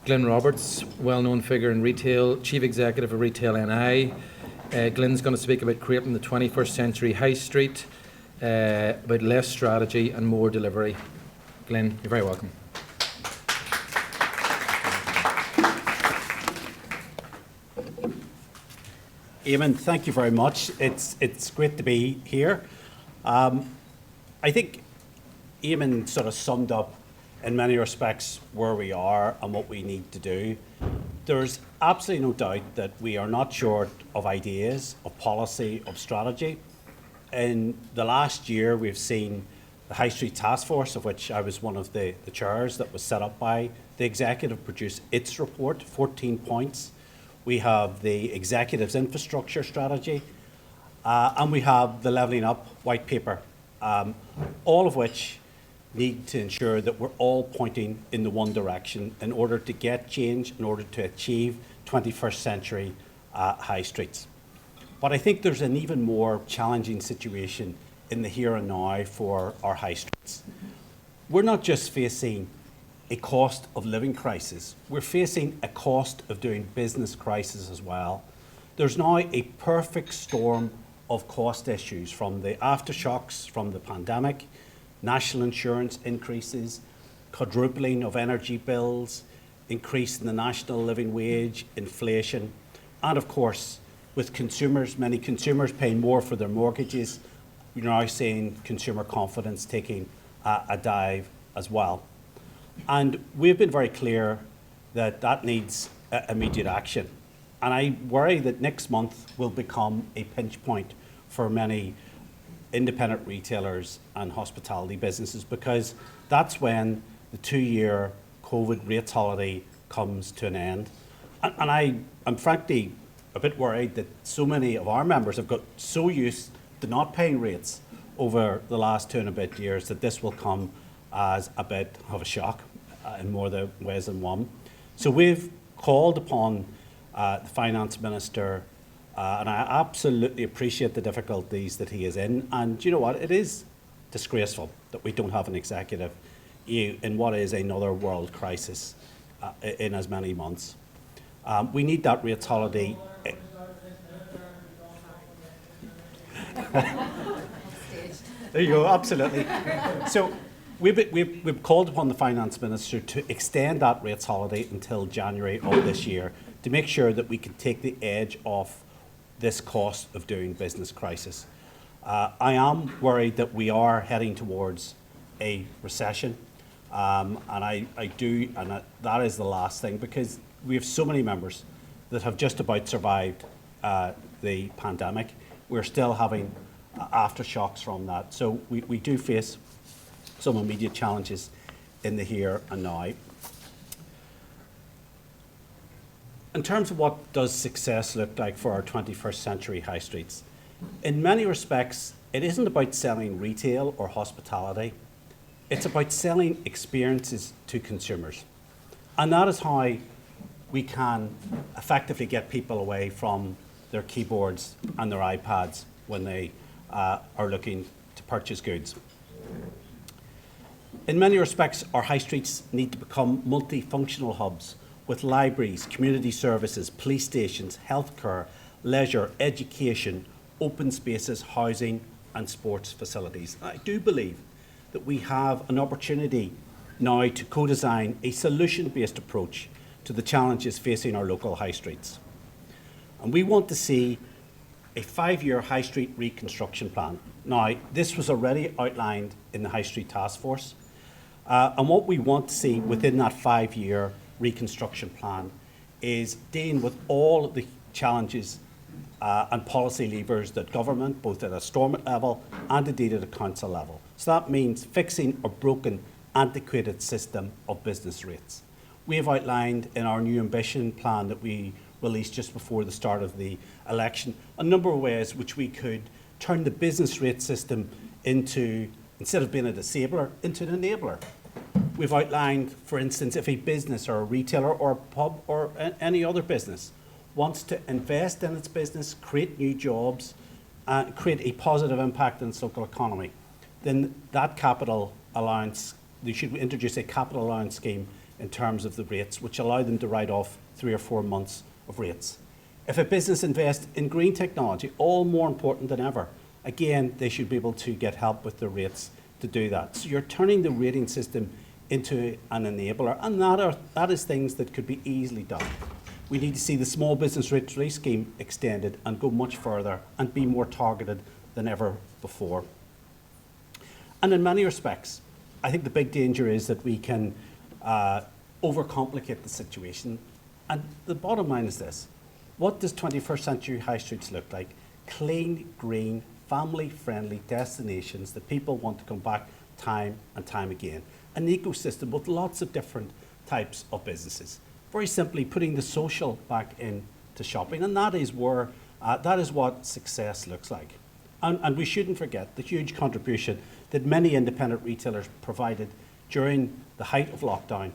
Glyn Roberts, well-known figure in retail, Chief Executive of Retail NI. Glyn's going to speak about creating the 21st century high street, about less strategy and more delivery. Glyn, you're very welcome. Eamon, thank you very much. It's great to be here. I think Eamon sort of summed up in many respects where we are and what we need to do. There's absolutely no doubt that we are not short of ideas, of policy, of strategy. In the last year, we've seen the High Street Task Force, of which I was one of the chairs, that was set up by the executive, produce its report, 14 points. We have the executive's infrastructure strategy, and we have the Levelling Up white paper, all of which need to ensure that we're all pointing in the one direction in order to get change, in order to achieve 21st century high streets. But I think there's an even more challenging situation in the here and now for our high streets. We're not just facing a cost of living crisis, we're facing a cost of doing business crisis as well. There's now a perfect storm of cost issues, from the aftershocks from the pandemic, national insurance increases, quadrupling of energy bills, increase in the national living wage, inflation, and of course, with consumers, many consumers paying more for their mortgages, we're now seeing consumer confidence taking a dive as well. And we've been very clear that that needs immediate action. And I worry that next month will become a pinch point for many independent retailers and hospitality businesses, because that's when the 2-year COVID rates holiday comes to an end. And I'm frankly a bit worried that so many of our members have got so used to not paying rates over the last 2 and a bit years that this will come as a bit of a shock in more ways than one. So we've called upon the Finance Minister, and I absolutely appreciate the difficulties that he is in. And you know what? It is disgraceful that we don't have an executive in what is another world crisis in as many months. We need that rates holiday. There you go, absolutely. So we've called upon the Finance Minister to extend that rates holiday until January of this year to make sure that we can take the edge off this cost of doing business crisis. I am worried that we are heading towards a recession, and that is the last thing, because we have so many members that have just about survived the pandemic. We're still having aftershocks from that. So we do face some immediate challenges in the here and now. In terms of what does success look like for our 21st century high streets, in many respects, it isn't about selling retail or hospitality. It's about selling experiences to consumers. And that is how we can effectively get people away from their keyboards and their iPads when they are looking to purchase goods. In many respects, our high streets need to become multifunctional hubs with libraries, community services, police stations, healthcare, leisure, education, open spaces, housing and sports facilities. I do believe that we have an opportunity now to co-design a solution-based approach to the challenges facing our local high streets. And we want to see a 5-year high street reconstruction plan. Now, this was already outlined in the High Street Task Force. And what we want to see within that 5-year reconstruction plan is dealing with all the challenges and policy levers that government, both at a Stormont level and indeed at a council level. So that means fixing a broken, antiquated system of business rates. We have outlined in our new ambition plan that we released just before the start of the election a number of ways which we could turn the business rate system into, instead of being a disabler, into an enabler. We've outlined, for instance, if a business or a retailer or a pub or any other business wants to invest in its business, create new jobs, create a positive impact on the local economy, then that capital allowance, they should introduce a capital allowance scheme in terms of the rates, which allow them to write off 3 or 4 months of rates. If a business invests in green technology, all more important than ever, again, they should be able to get help with their rates to do that. So you're turning the rating system into an enabler, and that is things that could be easily done. We need to see the small business rate relief scheme extended and go much further and be more targeted than ever before. And in many respects, I think the big danger is that we can overcomplicate the situation. And the bottom line is this: what does 21st century high streets look like? Clean, green, family-friendly destinations that people want to come back time and time again. An ecosystem with lots of different types of businesses. Very simply, putting the social back into shopping, and that is where that is what success looks like. And we shouldn't forget the huge contribution that many independent retailers provided during the height of lockdown,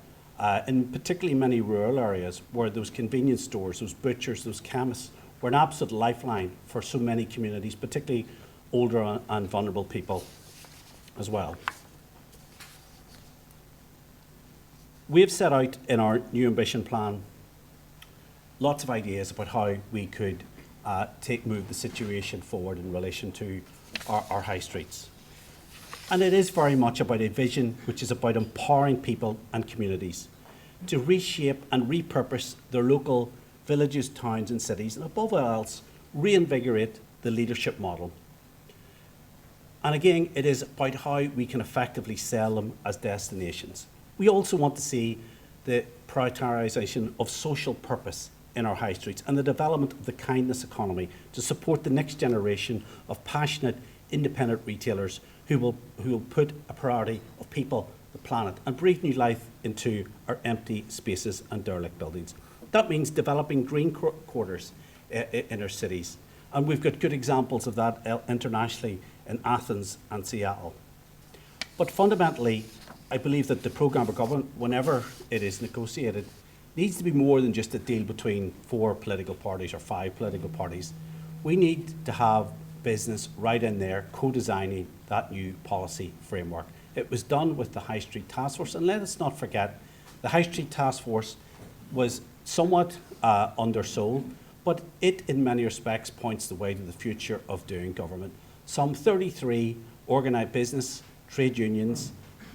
in particularly many rural areas where those convenience stores, those butchers, those chemists were an absolute lifeline for so many communities, particularly older and vulnerable people as well. We have set out in our new ambition plan lots of ideas about how we could move the situation forward in relation to our high streets. And it is very much about a vision which is about empowering people and communities to reshape and repurpose their local villages, towns and cities, and above all else, reinvigorate the leadership model. And again, it is about how we can effectively sell them as destinations. We also want to see the prioritisation of social purpose in our high streets and the development of the kindness economy to support the next generation of passionate, independent retailers who will put a priority of people, the planet, and breathe new life into our empty spaces and derelict buildings. That means developing green quarters in our cities. And we've got good examples of that internationally in Athens and Seattle. But fundamentally, I believe that the programme of government, whenever it is negotiated, needs to be more than just a deal between 4 political parties or 5 political parties. We need to have business right in there co-designing that new policy framework. It was done with the High Street Task Force, and let us not forget, the High Street Task Force was somewhat undersold, but it in many respects points the way to the future of doing government. Some 33 organised business, trade unions,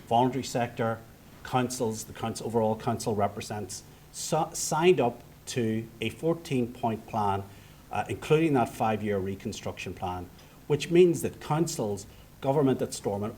voluntary sector, councils, the overall council represents, signed up to a 14-point plan, including that 5-year reconstruction plan, which means that councils, government at Stormont,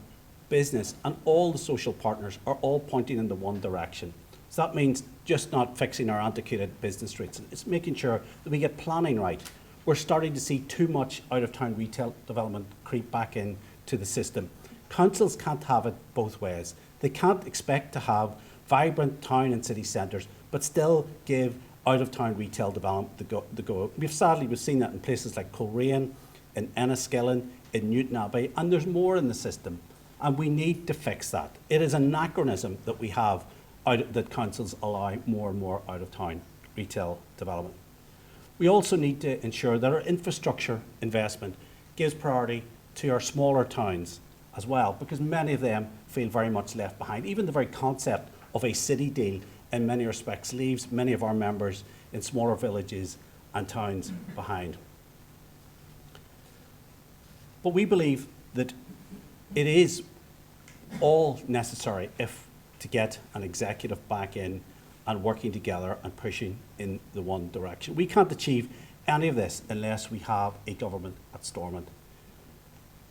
business and all the social partners are all pointing in the one direction. So that means just not fixing our antiquated business streets, it's making sure that we get planning right. We're starting to see too much out-of-town retail development creep back into the system. Councils can't have it both ways. They can't expect to have vibrant town and city centres, but still give out-of-town retail development the go. We've seen that in places like Coleraine, in Enniskillen, in Newton Abbey, and there's more in the system. And we need to fix that. It is an anachronism that we have that councils allow more and more out-of-town retail development. We also need to ensure that our infrastructure investment gives priority to our smaller towns as well, because many of them feel very much left behind. Even the very concept of a city deal in many respects leaves many of our members in smaller villages and towns behind. But we believe that it is all necessary to get an executive back in and working together and pushing in the one direction. We can't achieve any of this unless we have a government at Stormont.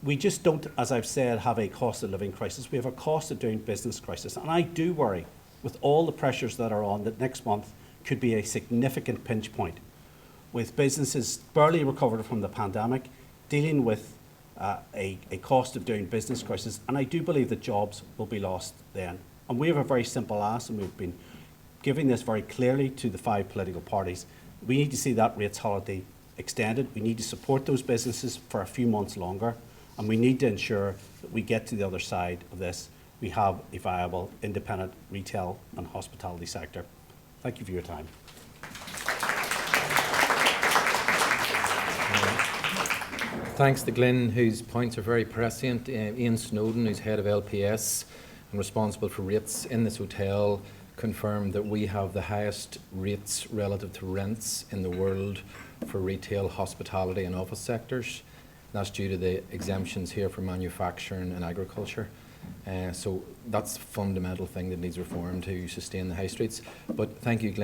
We just don't, as I've said, have a cost of living crisis. We have a cost of doing business crisis. And I do worry, with all the pressures that are on, that next month could be a significant pinch point, with businesses barely recovered from the pandemic, dealing with a cost of doing business crisis. And I do believe that jobs will be lost then. And we have a very simple ask, and we've been giving this very clearly to the 5 political parties. We need to see that rates holiday extended. We need to support those businesses for a few months longer. And we need to ensure that we get to the other side of this. We have a viable, independent retail and hospitality sector. Thank you for your time. Thanks to Glyn, whose points are very prescient. Ian Snowden, who's head of LPS and responsible for rates in this hotel, confirmed that we have the highest rates relative to rents in the world for retail, hospitality and office sectors. That's due to the exemptions here for manufacturing and agriculture. So that's a fundamental thing that needs reform to sustain the high streets. But thank you, Glyn.